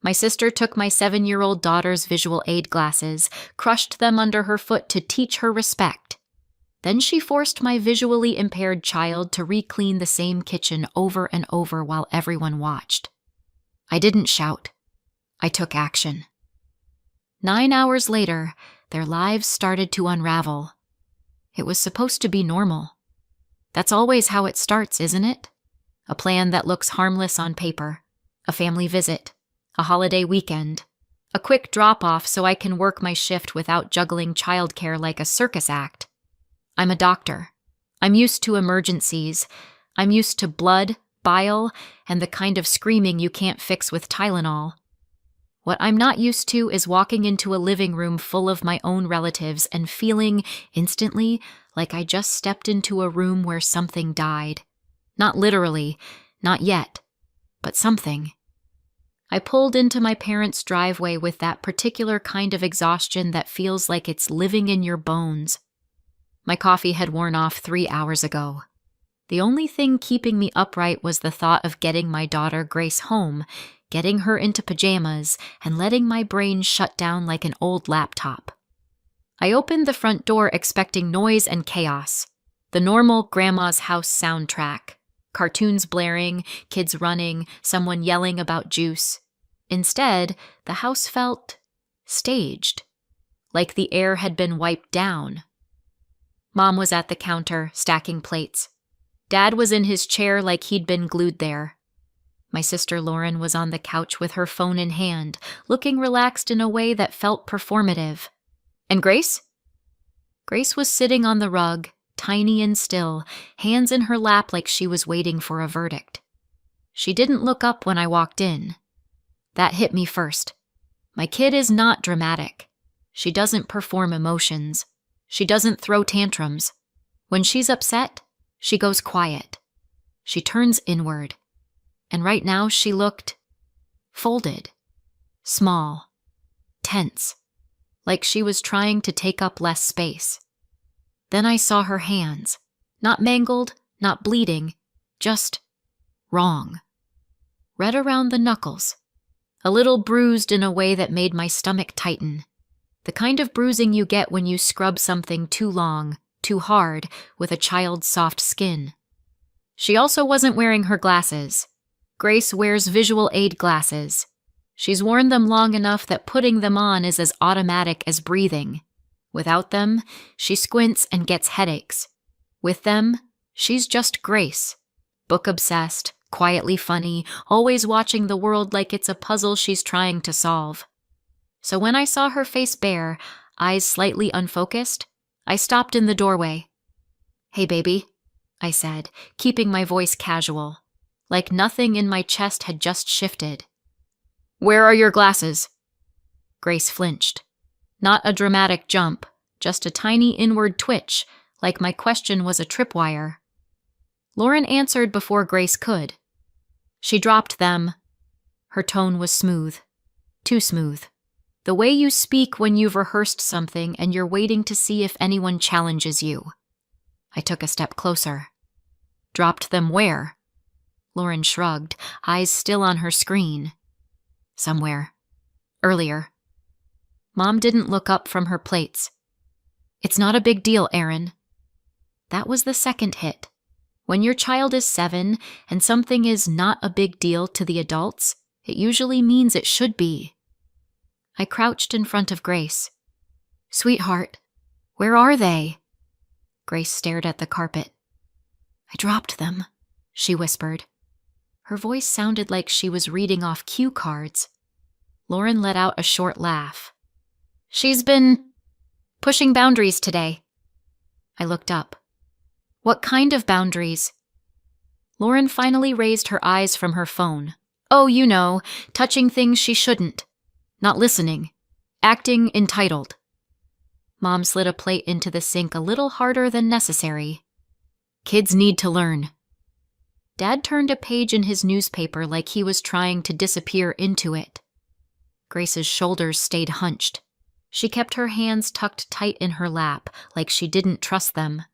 My sister took my 7-year-old daughter's visual aid glasses, crushed them under her foot to teach her respect. Then she forced my visually impaired child to re-clean the same kitchen over and over while everyone watched. I didn't shout. I took action. 9 hours later, their lives started to unravel. It was supposed to be normal. That's always how it starts, isn't it? A plan that looks harmless on paper. A family visit. A holiday weekend. A quick drop-off so I can work my shift without juggling childcare like a circus act. I'm a doctor. I'm used to emergencies. I'm used to blood, bile, and the kind of screaming you can't fix with Tylenol. What I'm not used to is walking into a living room full of my own relatives and feeling, instantly, like I just stepped into a room where something died. Not literally, not yet, but something. I pulled into my parents' driveway with that particular kind of exhaustion that feels like it's living in your bones. My coffee had worn off 3 hours ago. The only thing keeping me upright was the thought of getting my daughter Grace home, getting her into pajamas, and letting my brain shut down like an old laptop. I opened the front door expecting noise and chaos. The normal grandma's house soundtrack. Cartoons blaring, kids running, someone yelling about juice. Instead, the house felt staged, like the air had been wiped down. Mom was at the counter, stacking plates. Dad was in his chair like he'd been glued there. My sister Lauren was on the couch with her phone in hand, looking relaxed in a way that felt performative. And Grace? Grace was sitting on the rug, tiny and still, hands in her lap like she was waiting for a verdict. She didn't look up when I walked in. That hit me first. My kid is not dramatic. She doesn't perform emotions. She doesn't throw tantrums. When she's upset, she goes quiet. She turns inward. And right now she looked folded, small, tense, like she was trying to take up less space. Then I saw her hands, not mangled, not bleeding, just wrong. Red around the knuckles, a little bruised in a way that made my stomach tighten. The kind of bruising you get when you scrub something too long, too hard, with a child's soft skin. She also wasn't wearing her glasses. Grace wears visual aid glasses. She's worn them long enough that putting them on is as automatic as breathing. Without them, she squints and gets headaches. With them, she's just Grace. Book-obsessed, quietly funny, always watching the world like it's a puzzle she's trying to solve. So when I saw her face bare, eyes slightly unfocused, I stopped in the doorway. "Hey, baby," I said, keeping my voice casual, like nothing in my chest had just shifted. "Where are your glasses?" Grace flinched. Not a dramatic jump, just a tiny inward twitch, like my question was a tripwire. Lauren answered before Grace could. She dropped them. Her tone was smooth. Too smooth. The way you speak when you've rehearsed something and you're waiting to see if anyone challenges you. I took a step closer. "Dropped them where?" Lauren shrugged, eyes still on her screen. "Somewhere. Earlier." Mom didn't look up from her plates. "It's not a big deal, Erin." That was the second hit. When your child is 7 and something is not a big deal to the adults, it usually means it should be. I crouched in front of Grace. "Sweetheart, where are they?" Grace stared at the carpet. "I dropped them," she whispered. Her voice sounded like she was reading off cue cards. Lauren let out a short laugh. "She's been pushing boundaries today." I looked up. "What kind of boundaries?" Lauren finally raised her eyes from her phone. "Oh, you know, touching things she shouldn't. Not listening. Acting entitled." Mom slid a plate into the sink a little harder than necessary. "Kids need to learn." Dad turned a page in his newspaper like he was trying to disappear into it. Grace's shoulders stayed hunched. She kept her hands tucked tight in her lap, like she didn't trust them.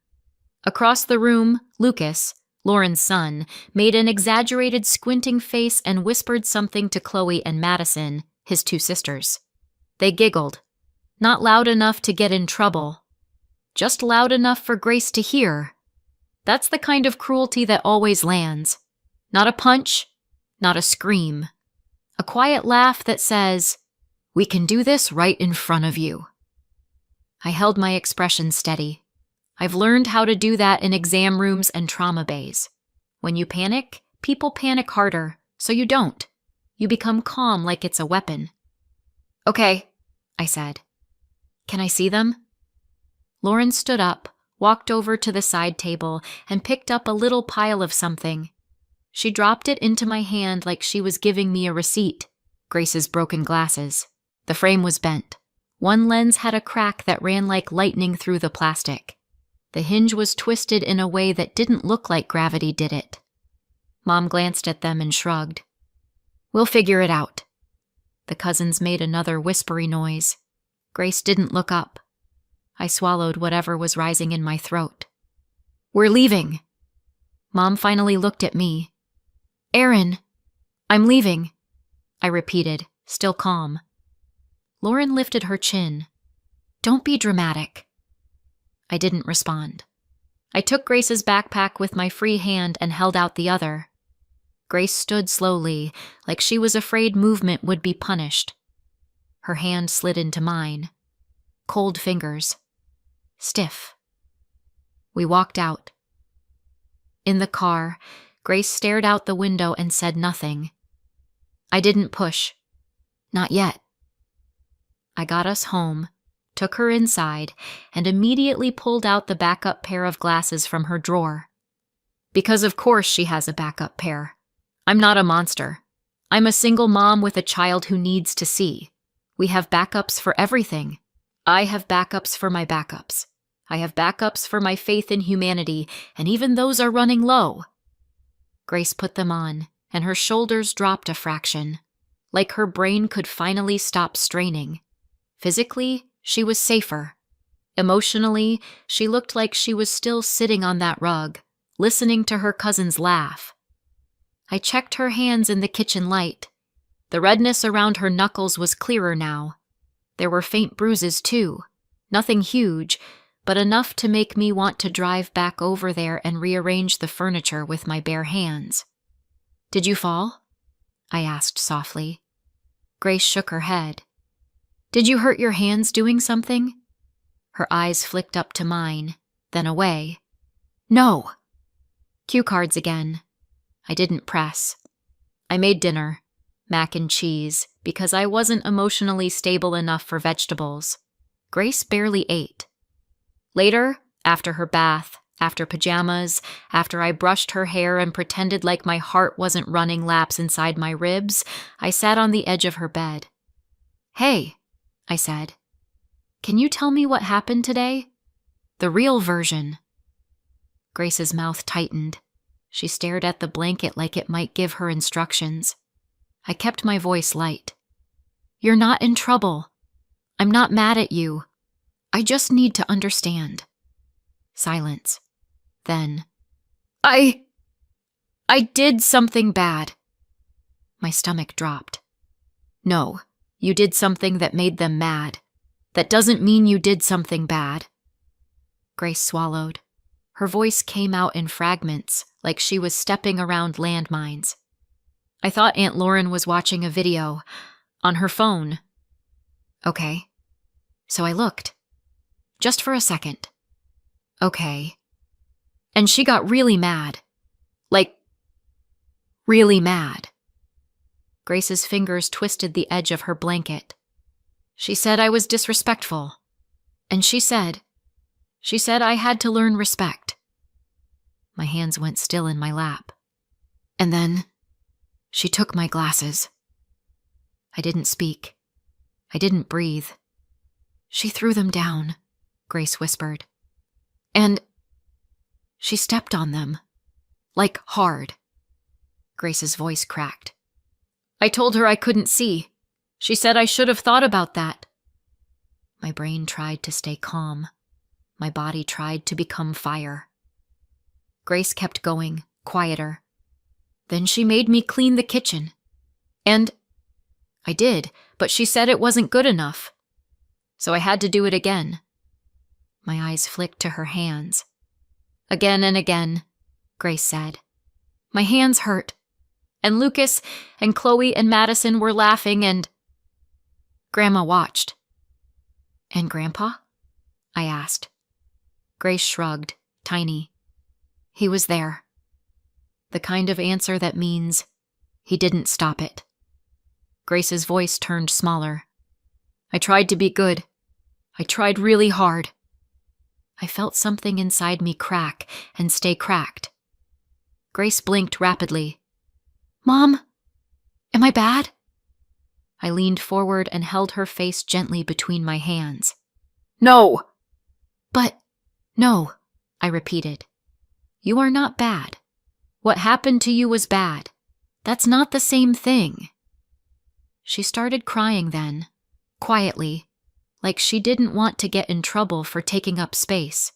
Across the room, Lucas, Lauren's son, made an exaggerated squinting face and whispered something to Chloe and Madison, his two sisters. They giggled. Not loud enough to get in trouble. Just loud enough for Grace to hear. That's the kind of cruelty that always lands. Not a punch, not a scream. A quiet laugh that says, "We can do this right in front of you." I held my expression steady. I've learned how to do that in exam rooms and trauma bays. When you panic, people panic harder, so you don't. You become calm like it's a weapon. "Okay," I said. "Can I see them?" Lauren stood up, walked over to the side table, and picked up a little pile of something. She dropped it into my hand like she was giving me a receipt. Grace's broken glasses. The frame was bent. One lens had a crack that ran like lightning through the plastic. The hinge was twisted in a way that didn't look like gravity did it. Mom glanced at them and shrugged. "We'll figure it out." The cousins made another whispery noise. Grace didn't look up. I swallowed whatever was rising in my throat. "We're leaving." Mom finally looked at me. "Aaron, I'm leaving," I repeated, still calm. Lauren lifted her chin. "Don't be dramatic." I didn't respond. I took Grace's backpack with my free hand and held out the other. Grace stood slowly, like she was afraid movement would be punished. Her hand slid into mine. Cold fingers. Stiff. We walked out. In the car, Grace stared out the window and said nothing. I didn't push. Not yet. I got us home, took her inside, and immediately pulled out the backup pair of glasses from her drawer. Because of course she has a backup pair. I'm not a monster. I'm a single mom with a child who needs to see. We have backups for everything. I have backups for my backups. I have backups for my faith in humanity, and even those are running low. Grace put them on, and her shoulders dropped a fraction, like her brain could finally stop straining. Physically, she was safer. Emotionally, she looked like she was still sitting on that rug, listening to her cousins laugh. I checked her hands in the kitchen light. The redness around her knuckles was clearer now. There were faint bruises, too. Nothing huge, but enough to make me want to drive back over there and rearrange the furniture with my bare hands. "Did you fall?" I asked softly. Grace shook her head. "Did you hurt your hands doing something?" Her eyes flicked up to mine, then away. "No." Cue cards again. I didn't press. I made dinner, mac and cheese, because I wasn't emotionally stable enough for vegetables. Grace barely ate. Later, after her bath, after pajamas, after I brushed her hair and pretended like my heart wasn't running laps inside my ribs, I sat on the edge of her bed. "Hey," I said, "can you tell me what happened today? The real version." Grace's mouth tightened. She stared at the blanket like it might give her instructions. I kept my voice light. "You're not in trouble. I'm not mad at you. I just need to understand." Silence. Then, I did something bad." My stomach dropped. "No, you did something that made them mad. That doesn't mean you did something bad." Grace swallowed. Her voice came out in fragments, like she was stepping around landmines. "I thought Aunt Lauren was watching a video. On her phone." "Okay." So I looked. Just for a second. "Okay." And she got really mad. Like, really mad. Grace's fingers twisted the edge of her blanket. She said I was disrespectful. And she said I had to learn respect. My hands went still in my lap. And then she took my glasses. I didn't speak. I didn't breathe. "She threw them down," Grace whispered. "And she stepped on them. Like hard." Grace's voice cracked. "I told her I couldn't see. She said I should have thought about that." My brain tried to stay calm. My body tried to become fire. Grace kept going, quieter. Then she made me clean the kitchen. And I did, but she said it wasn't good enough. So I had to do it again. My eyes flicked to her hands. Again and again, Grace said. My hands hurt. And Lucas and Chloe and Madison were laughing and... Grandma watched. And Grandpa? I asked. Grace shrugged, tiny. He was there. The kind of answer that means he didn't stop it. Grace's voice turned smaller. I tried to be good. I tried really hard. I felt something inside me crack and stay cracked. Grace blinked rapidly. Mom, am I bad? I leaned forward and held her face gently between my hands. No! But, no, I repeated. You are not bad. What happened to you was bad. That's not the same thing. She started crying then, quietly, like she didn't want to get in trouble for taking up space.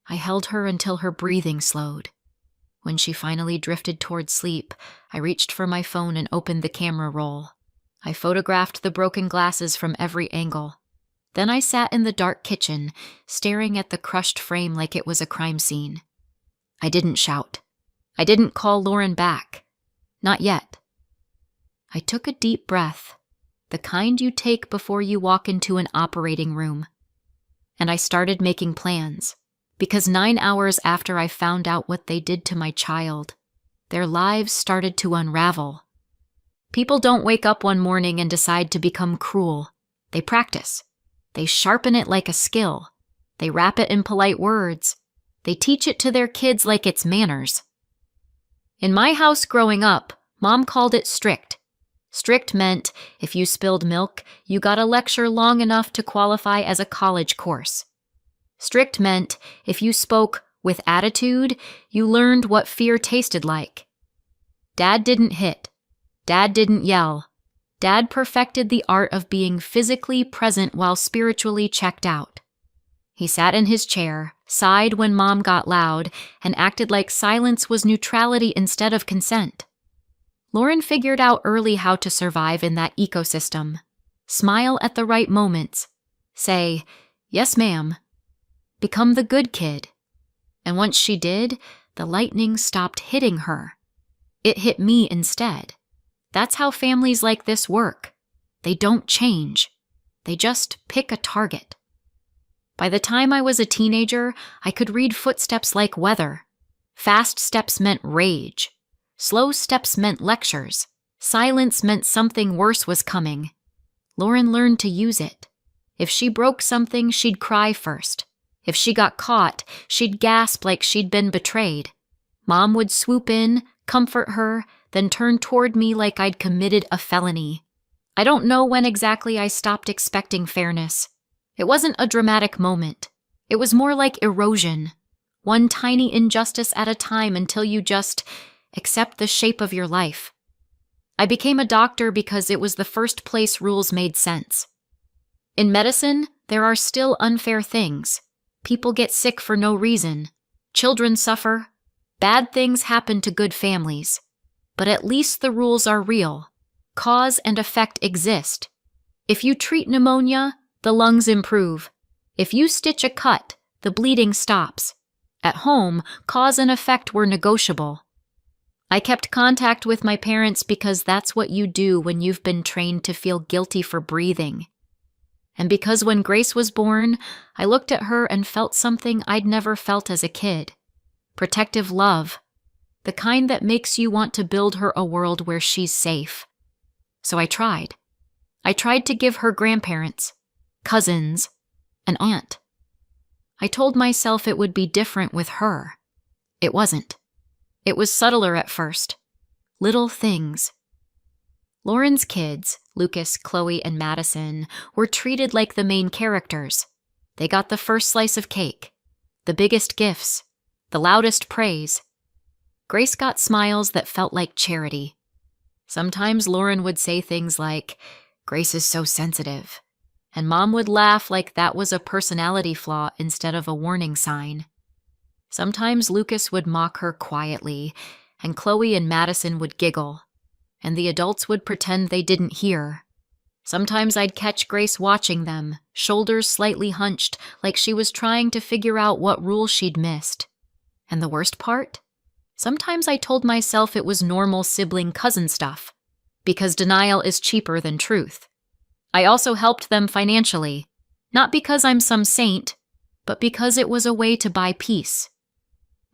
I held her until her breathing slowed. When she finally drifted toward sleep, I reached for my phone and opened the camera roll. I photographed the broken glasses from every angle. Then I sat in the dark kitchen, staring at the crushed frame like it was a crime scene. I didn't shout. I didn't call Lauren back. Not yet. I took a deep breath, the kind you take before you walk into an operating room. And I started making plans, because 9 hours after I found out what they did to my child, their lives started to unravel. People don't wake up one morning and decide to become cruel. They practice. They sharpen it like a skill. They wrap it in polite words. They teach it to their kids like it's manners. In my house growing up, Mom called it strict. Strict meant if you spilled milk, you got a lecture long enough to qualify as a college course. Strict meant if you spoke with attitude, you learned what fear tasted like. Dad didn't hit. Dad didn't yell. Dad perfected the art of being physically present while spiritually checked out. He sat in his chair, sighed when Mom got loud, and acted like silence was neutrality instead of consent. Lauren figured out early how to survive in that ecosystem. Smile at the right moments. Say, yes, ma'am. Become the good kid. And once she did, the lightning stopped hitting her. It hit me instead. That's how families like this work. They don't change. They just pick a target. By the time I was a teenager, I could read footsteps like weather. Fast steps meant rage. Slow steps meant lectures. Silence meant something worse was coming. Lauren learned to use it. If she broke something, she'd cry first. If she got caught, she'd gasp like she'd been betrayed. Mom would swoop in, comfort her, then turn toward me like I'd committed a felony. I don't know when exactly I stopped expecting fairness. It wasn't a dramatic moment. It was more like erosion. One tiny injustice at a time until you just accept the shape of your life. I became a doctor because it was the first place rules made sense. In medicine, there are still unfair things. People get sick for no reason. Children suffer. Bad things happen to good families. But at least the rules are real. Cause and effect exist. If you treat pneumonia, the lungs improve. If you stitch a cut, the bleeding stops. At home, cause and effect were negotiable. I kept contact with my parents because that's what you do when you've been trained to feel guilty for breathing. And because when Grace was born, I looked at her and felt something I'd never felt as a kid. Protective love. The kind that makes you want to build her a world where she's safe. So I tried. I tried to give her grandparents, cousins, an aunt. I told myself it would be different with her. It wasn't. It was subtler at first. Little things. Lauren's kids, Lucas, Chloe, and Madison, were treated like the main characters. They got the first slice of cake, the biggest gifts, the loudest praise. Grace got smiles that felt like charity. Sometimes Lauren would say things like, "Grace is so sensitive," and Mom would laugh like that was a personality flaw instead of a warning sign. Sometimes Lucas would mock her quietly, and Chloe and Madison would giggle, and the adults would pretend they didn't hear. Sometimes I'd catch Grace watching them, shoulders slightly hunched, like she was trying to figure out what rule she'd missed. And the worst part? Sometimes I told myself it was normal sibling cousin stuff, because denial is cheaper than truth. I also helped them financially, not because I'm some saint, but because it was a way to buy peace.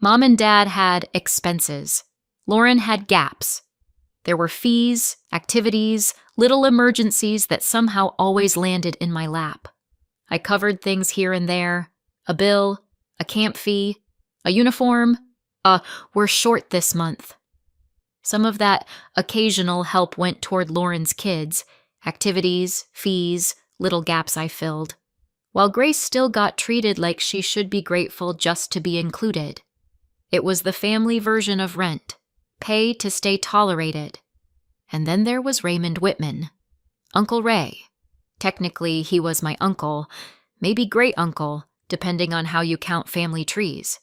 Mom and Dad had expenses. Lauren had gaps. There were fees, activities, little emergencies that somehow always landed in my lap. I covered things here and there, a bill, a camp fee, a uniform, we're short this month. Some of that occasional help went toward Lauren's kids, activities, fees, little gaps I filled, while Grace still got treated like she should be grateful just to be included. It was the family version of rent, pay to stay tolerated. And then there was Raymond Whitman, Uncle Ray. Technically, he was my uncle, maybe great-uncle, depending on how you count family trees.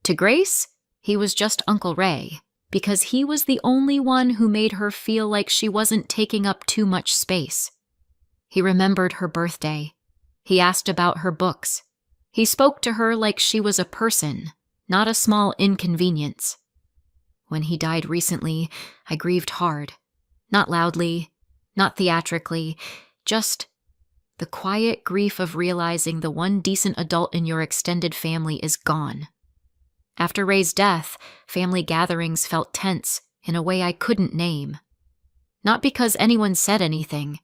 To Grace, he was just Uncle Ray, because he was the only one who made her feel like she wasn't taking up too much space. He remembered her birthday. He asked about her books. He spoke to her like she was a person, not a small inconvenience. When he died recently, I grieved hard. Not loudly, not theatrically, just the quiet grief of realizing the one decent adult in your extended family is gone. After Ray's death, family gatherings felt tense in a way I couldn't name. Not because anyone said anything,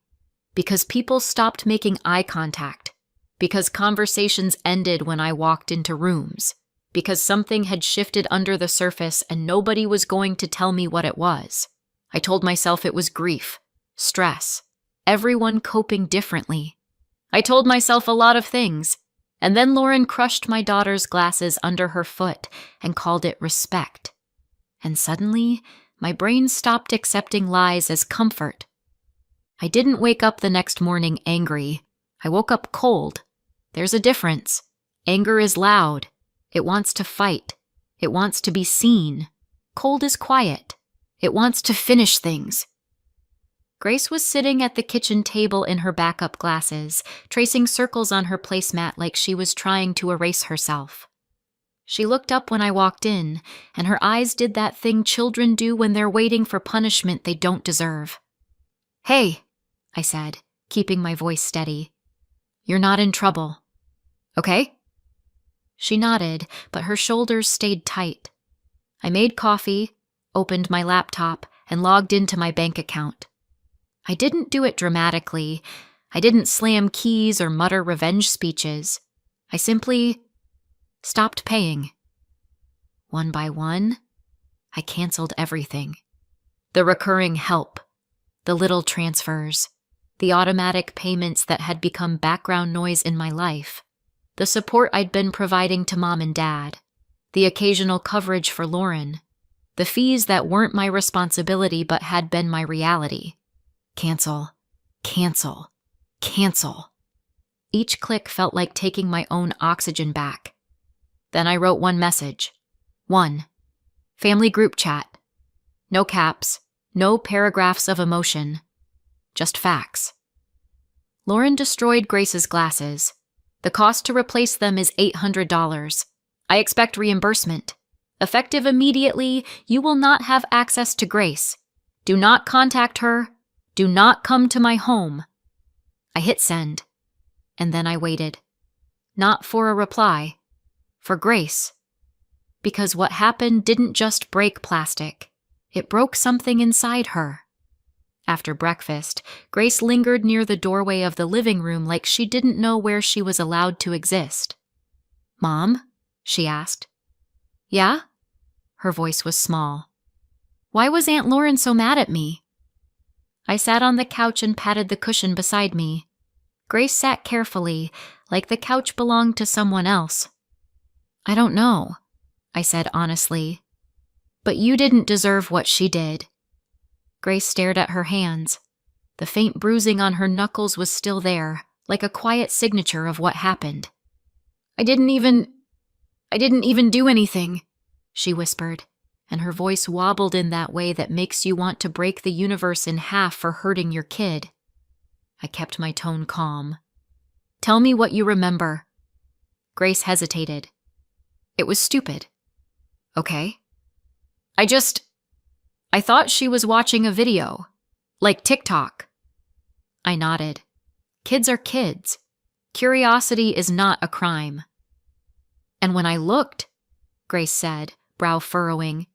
because people stopped making eye contact, because conversations ended when I walked into rooms, because something had shifted under the surface and nobody was going to tell me what it was. I told myself it was grief, stress, everyone coping differently. I told myself a lot of things, and then Lauren crushed my daughter's glasses under her foot and called it respect. And suddenly, my brain stopped accepting lies as comfort. I didn't wake up the next morning angry. I woke up cold. There's a difference. Anger is loud. It wants to fight. It wants to be seen. Cold is quiet. It wants to finish things. Grace was sitting at the kitchen table in her backup glasses, tracing circles on her placemat like she was trying to erase herself. She looked up when I walked in, and her eyes did that thing children do when they're waiting for punishment they don't deserve. "Hey," I said, keeping my voice steady. "You're not in trouble. Okay?" She nodded, but her shoulders stayed tight. I made coffee, opened my laptop, and logged into my bank account. I didn't do it dramatically. I didn't slam keys or mutter revenge speeches. I simply stopped paying. One by one, I canceled everything. The recurring help, the little transfers, the automatic payments that had become background noise in my life, the support I'd been providing to Mom and Dad, the occasional coverage for Lauren, the fees that weren't my responsibility but had been my reality. Cancel, cancel, cancel. Each click felt like taking my own oxygen back. Then I wrote one message. 1. Family group chat. No caps, no paragraphs of emotion. Just facts. Lauren destroyed Grace's glasses. The cost to replace them is $800. I expect reimbursement. Effective immediately, you will not have access to Grace. Do not contact her. Do not come to my home. I hit send, and then I waited. Not for a reply, for Grace. Because what happened didn't just break plastic. It broke something inside her. After breakfast, Grace lingered near the doorway of the living room like she didn't know where she was allowed to exist. "Mom?" she asked. "Yeah?" Her voice was small. "Why was Aunt Lauren so mad at me?" I sat on the couch and patted the cushion beside me. Grace sat carefully, like the couch belonged to someone else. "I don't know," I said honestly. "But you didn't deserve what she did." Grace stared at her hands. The faint bruising on her knuckles was still there, like a quiet signature of what happened. I I didn't even do anything, she whispered, and her voice wobbled in that way that makes you want to break the universe in half for hurting your kid. I kept my tone calm. Tell me what you remember. Grace hesitated. It was stupid. Okay. I thought she was watching a video, like TikTok. I nodded. Kids are kids. Curiosity is not a crime. And when I looked, Grace said, brow furrowing,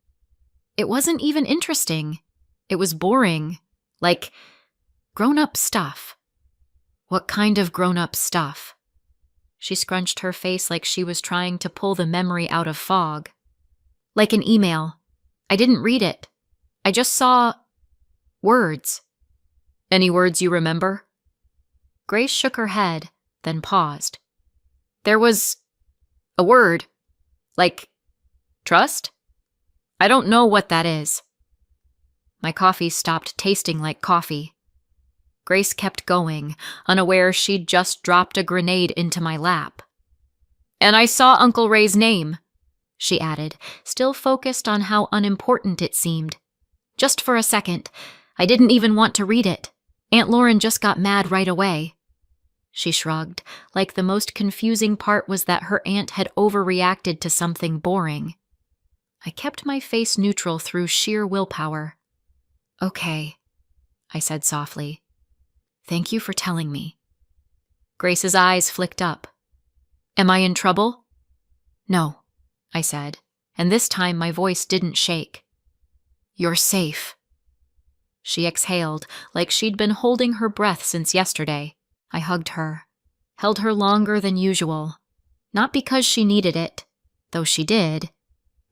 it wasn't even interesting. It was boring, like grown-up stuff. What kind of grown-up stuff? She scrunched her face like she was trying to pull the memory out of fog. Like an email. I didn't read it. I just saw words. Any words you remember? Grace shook her head, then paused. There was a word. Like trust? I don't know what that is. My coffee stopped tasting like coffee. Grace kept going, unaware she'd just dropped a grenade into my lap. And I saw Uncle Ray's name, she added, still focused on how unimportant it seemed. Just for a second. I didn't even want to read it. Aunt Lauren just got mad right away. She shrugged, like the most confusing part was that her aunt had overreacted to something boring. I kept my face neutral through sheer willpower. Okay, I said softly. Thank you for telling me. Grace's eyes flicked up. Am I in trouble? No, I said, and this time my voice didn't shake. You're safe. She exhaled, like she'd been holding her breath since yesterday. I hugged her, held her longer than usual, not because she needed it, though she did,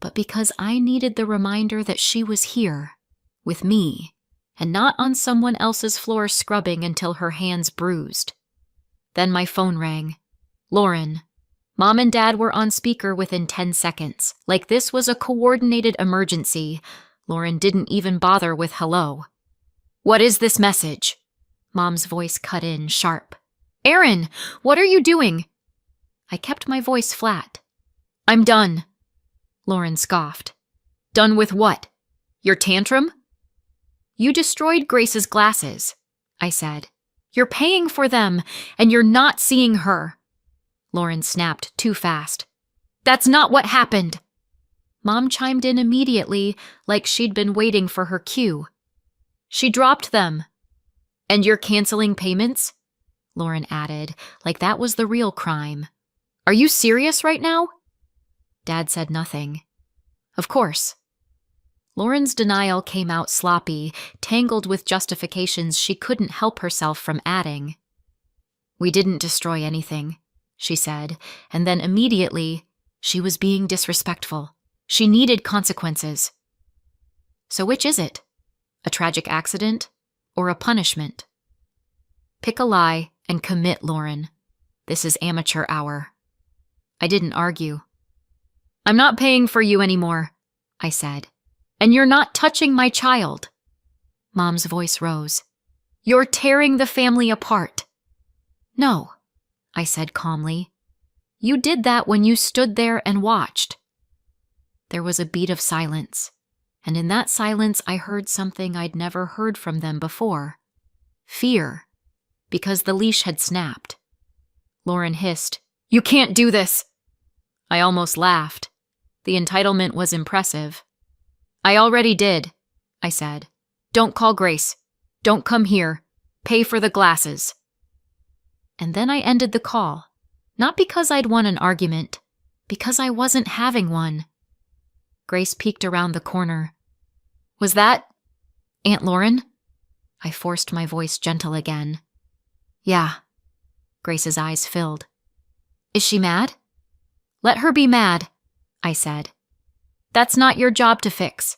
but because I needed the reminder that she was here, with me, and not on someone else's floor scrubbing until her hands bruised. Then my phone rang. Lauren. Mom and Dad were on speaker within 10 seconds, like this was a coordinated emergency. Lauren didn't even bother with hello. What is this message? Mom's voice cut in, sharp. Aaron, what are you doing? I kept my voice flat. I'm done. Lauren scoffed. Done with what? Your tantrum? You destroyed Grace's glasses, I said. You're paying for them, and you're not seeing her. Lauren snapped too fast. That's not what happened. Mom chimed in immediately, like she'd been waiting for her cue. She dropped them. And you're canceling payments? Lauren added, like that was the real crime. Are you serious right now? Dad said nothing. Of course. Lauren's denial came out sloppy, tangled with justifications she couldn't help herself from adding. We didn't destroy anything, she said, and then immediately, she was being disrespectful. She needed consequences. So which is it? A tragic accident or a punishment? Pick a lie and commit, Lauren. This is amateur hour. I didn't argue. I'm not paying for you anymore, I said. And you're not touching my child. Mom's voice rose. You're tearing the family apart. No, I said calmly. You did that when you stood there and watched. There was a beat of silence, and in that silence I heard something I'd never heard from them before. Fear, because the leash had snapped. Lauren hissed, You can't do this! I almost laughed. The entitlement was impressive. I already did, I said. Don't call Grace. Don't come here. Pay for the glasses. And then I ended the call, not because I'd won an argument, because I wasn't having one. Grace peeked around the corner. Was that Aunt Lauren? I forced my voice gentle again. Yeah. Grace's eyes filled. Is she mad? Let her be mad, I said. That's not your job to fix.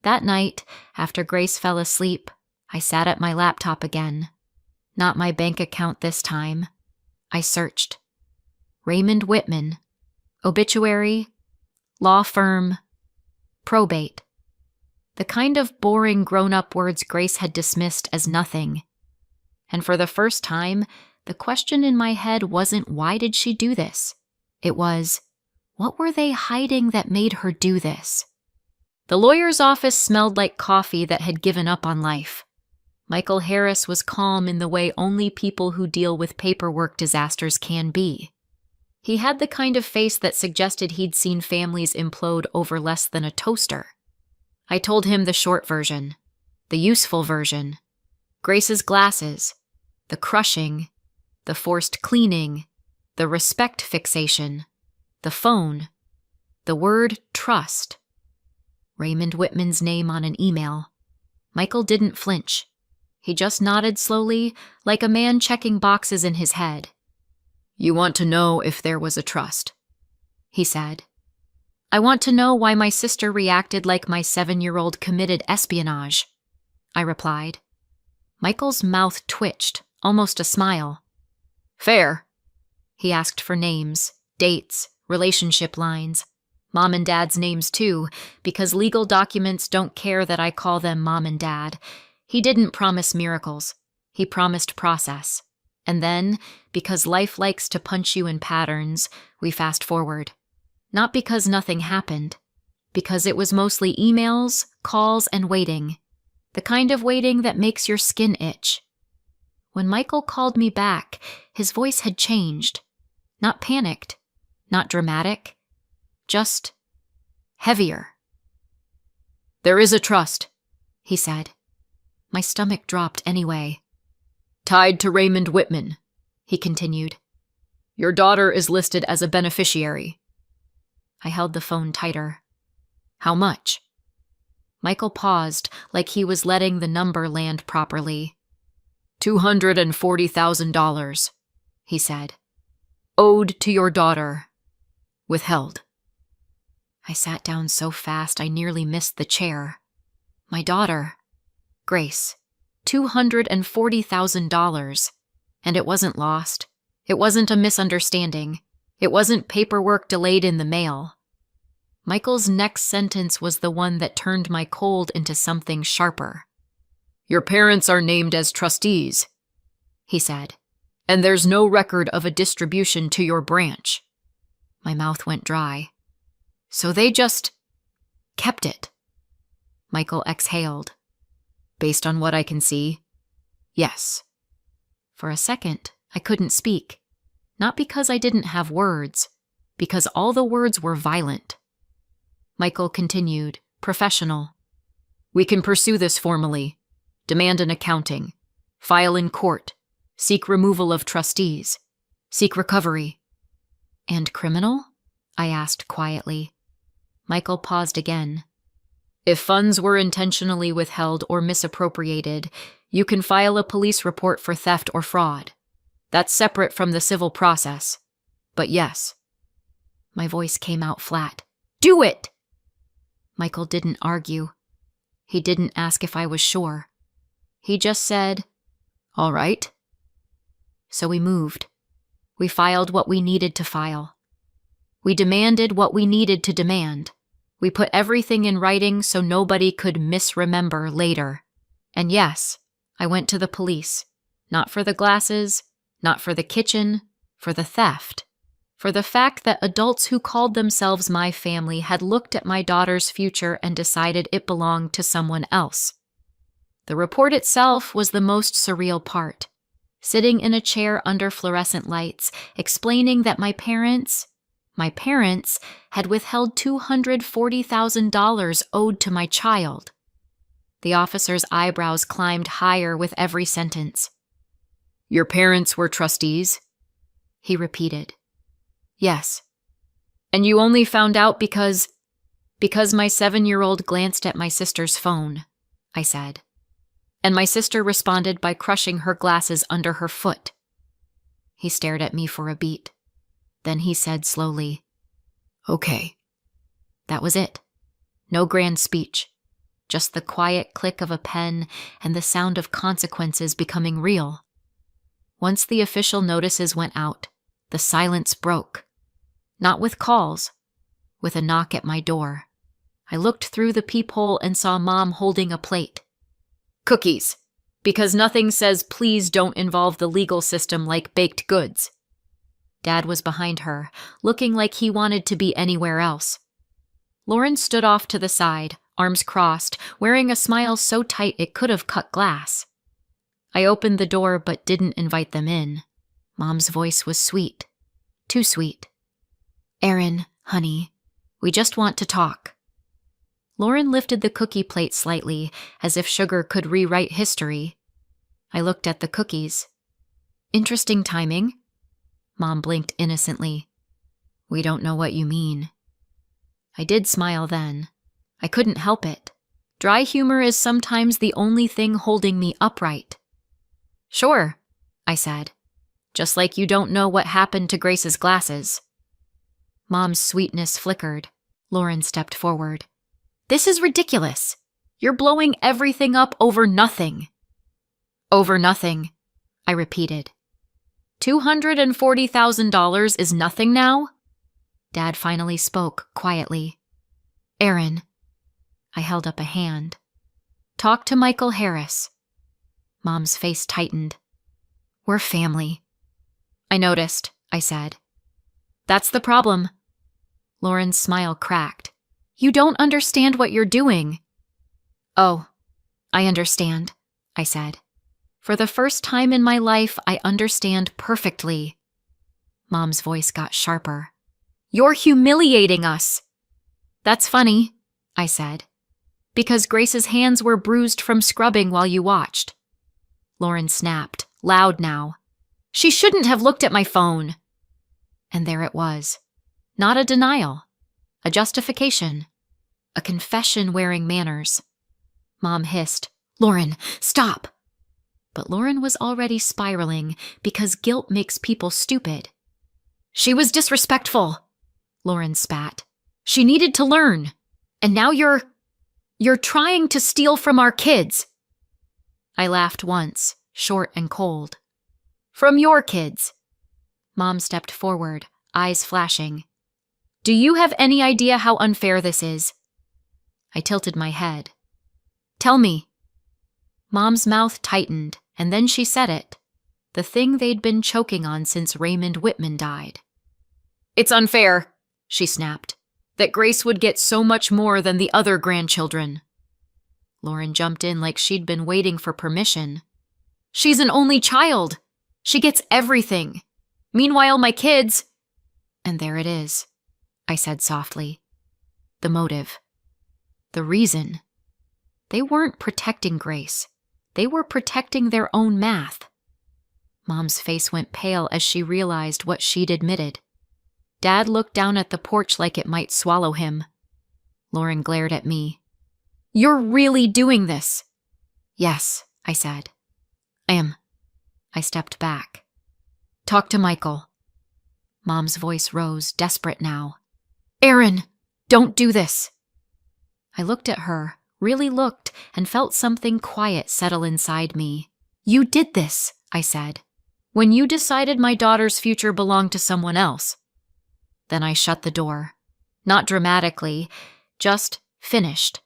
That night, after Grace fell asleep, I sat at my laptop again. Not my bank account this time. I searched. Raymond Whitman. Obituary. Law firm. Probate. The kind of boring grown-up words Grace had dismissed as nothing. And for the first time, the question in my head wasn't why did she do this? It was, What were they hiding that made her do this? The lawyer's office smelled like coffee that had given up on life. Michael Harris was calm in the way only people who deal with paperwork disasters can be. He had the kind of face that suggested he'd seen families implode over less than a toaster. I told him the short version, the useful version, Grace's glasses, the crushing, the forced cleaning, the respect fixation, the phone, the word trust. Raymond Whitman's name on an email. Michael didn't flinch. He just nodded slowly, like a man checking boxes in his head. "You want to know if there was a trust," he said. "I want to know why my sister reacted like my 7-year-old committed espionage," I replied. Michael's mouth twitched, almost a smile. "Fair." He asked for names, dates, relationship lines. Mom and Dad's names too, because legal documents don't care that I call them Mom and Dad. He didn't promise miracles. He promised process. And then, because life likes to punch you in patterns, we fast forward. Not because nothing happened. Because it was mostly emails, calls, and waiting. The kind of waiting that makes your skin itch. When Michael called me back, his voice had changed. Not panicked. Not dramatic. Just heavier. "There is a trust," he said. My stomach dropped anyway. "Tied to Raymond Whitman," he continued. "Your daughter is listed as a beneficiary." I held the phone tighter. "How much?" Michael paused, like he was letting the number land properly. $240,000, he said. "Owed to your daughter. Withheld." I sat down so fast I nearly missed the chair. My daughter, Grace, $240,000. And it wasn't lost. It wasn't a misunderstanding. It wasn't paperwork delayed in the mail. Michael's next sentence was the one that turned my cold into something sharper. "Your parents are named as trustees," he said, "and there's no record of a distribution to your branch." My mouth went dry. "So they just kept it." Michael exhaled. "Based on what I can see, yes." For a second, I couldn't speak. Not because I didn't have words, because all the words were violent. Michael continued, professional. "We can pursue this formally, demand an accounting, file in court, seek removal of trustees, seek recovery." "And criminal?" I asked quietly. Michael paused again. "If funds were intentionally withheld or misappropriated, you can file a police report for theft or fraud. That's separate from the civil process. But yes." My voice came out flat. "Do it!" Michael didn't argue. He didn't ask if I was sure. He just said, "All right." So we moved. We filed what we needed to file. We demanded what we needed to demand. We put everything in writing so nobody could misremember later. And yes, I went to the police. Not for the glasses, not for the kitchen, for the theft. For the fact that adults who called themselves my family had looked at my daughter's future and decided it belonged to someone else. The report itself was the most surreal part. Sitting in a chair under fluorescent lights, explaining that my parents had withheld $240,000 owed to my child. The officer's eyebrows climbed higher with every sentence. "Your parents were trustees?" he repeated. "Yes." "And you only found out because my 7-year-old glanced at my sister's phone," I said. And my sister responded by crushing her glasses under her foot. He stared at me for a beat. Then he said slowly, "Okay." That was it. No grand speech. Just the quiet click of a pen and the sound of consequences becoming real. Once the official notices went out, the silence broke. Not with calls, with a knock at my door. I looked through the peephole and saw Mom holding a plate. "Cookies, because nothing says please don't involve the legal system like baked goods." Dad was behind her, looking like he wanted to be anywhere else. Lauren stood off to the side, arms crossed, wearing a smile so tight it could have cut glass. I opened the door but didn't invite them in. Mom's voice was sweet. Too sweet. "Erin, honey, we just want to talk." Lauren lifted the cookie plate slightly, as if sugar could rewrite history. I looked at the cookies. "Interesting timing." Mom blinked innocently. "We don't know what you mean." I did smile then. I couldn't help it. Dry humor is sometimes the only thing holding me upright. "Sure," I said. "Just like you don't know what happened to Grace's glasses." Mom's sweetness flickered. Lauren stepped forward. "This is ridiculous. You're blowing everything up over nothing." "Over nothing," I repeated. $240,000 is nothing now?" Dad finally spoke quietly. "Erin." I held up a hand. "Talk to Michael Harris." Mom's face tightened. "We're family." "I noticed," I said. "That's the problem." Lauren's smile cracked. "You don't understand what you're doing." "Oh, I understand," I said. "For the first time in my life, I understand perfectly." Mom's voice got sharper. "You're humiliating us." "That's funny," I said, "because Grace's hands were bruised from scrubbing while you watched." Lauren snapped, loud now. "She shouldn't have looked at my phone." And there it was. Not a denial. A justification. A confession wearing manners. Mom hissed, "Lauren, stop!" But Lauren was already spiraling because guilt makes people stupid. "She was disrespectful," Lauren spat. "She needed to learn. And now you're trying to steal from our kids." I laughed once, short and cold. "From your kids." Mom stepped forward, eyes flashing. "Do you have any idea how unfair this is?" I tilted my head. "Tell me." Mom's mouth tightened, and then she said it. The thing they'd been choking on since Raymond Whitman died. "It's unfair," she snapped, "that Grace would get so much more than the other grandchildren." Lauren jumped in like she'd been waiting for permission. "She's an only child. She gets everything. Meanwhile, my kids—" "And there it is," I said softly. "The motive. The reason. They weren't protecting Grace. They were protecting their own math." Mom's face went pale as she realized what she'd admitted. Dad looked down at the porch like it might swallow him. Lauren glared at me. "You're really doing this?" "Yes," I said. "I am." I stepped back. "Talk to Michael." Mom's voice rose, desperate now. "Erin, don't do this." I looked at her, really looked, and felt something quiet settle inside me. "You did this," I said, "when you decided my daughter's future belonged to someone else." Then I shut the door. Not dramatically, just finished.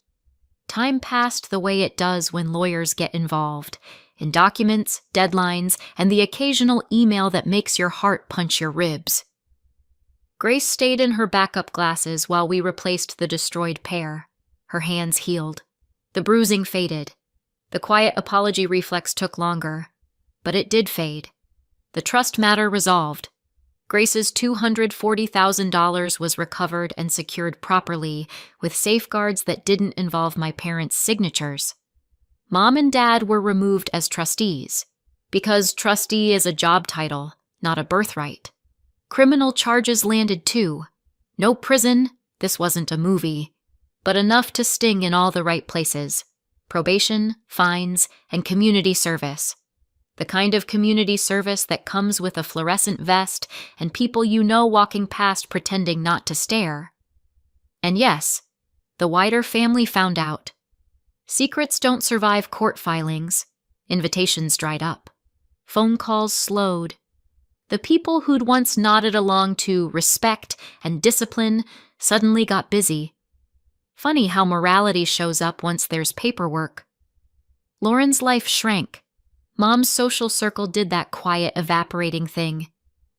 Time passed the way it does when lawyers get involved, in documents, deadlines, and the occasional email that makes your heart punch your ribs. Grace stayed in her backup glasses while we replaced the destroyed pair. Her hands healed. The bruising faded. The quiet apology reflex took longer, but it did fade. The trust matter resolved. Grace's $240,000 was recovered and secured properly, with safeguards that didn't involve my parents' signatures. Mom and Dad were removed as trustees, because trustee is a job title, not a birthright. Criminal charges landed too. No prison, this wasn't a movie, but enough to sting in all the right places. Probation, fines, and community service. The kind of community service that comes with a fluorescent vest and people you know walking past pretending not to stare. And yes, the wider family found out. Secrets don't survive court filings. Invitations dried up. Phone calls slowed. The people who'd once nodded along to respect and discipline suddenly got busy. Funny how morality shows up once there's paperwork. Lauren's life shrank. Mom's social circle did that quiet, evaporating thing.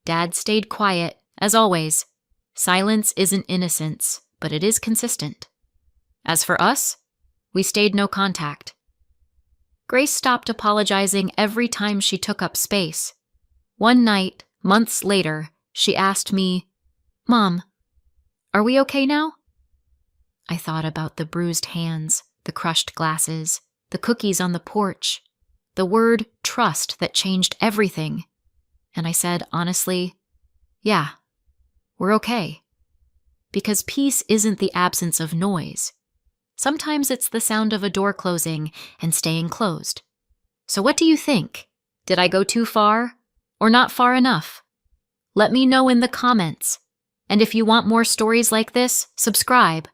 Dad stayed quiet, as always. Silence isn't innocence, but it is consistent. As for us, we stayed no contact. Grace stopped apologizing every time she took up space. One night, months later, she asked me, "Mom, are we okay now?" I thought about the bruised hands, the crushed glasses, the cookies on the porch, the word trust that changed everything. And I said, honestly, yeah, we're okay. Because peace isn't the absence of noise. Sometimes it's the sound of a door closing and staying closed. So what do you think? Did I go too far or not far enough? Let me know in the comments. And if you want more stories like this, subscribe.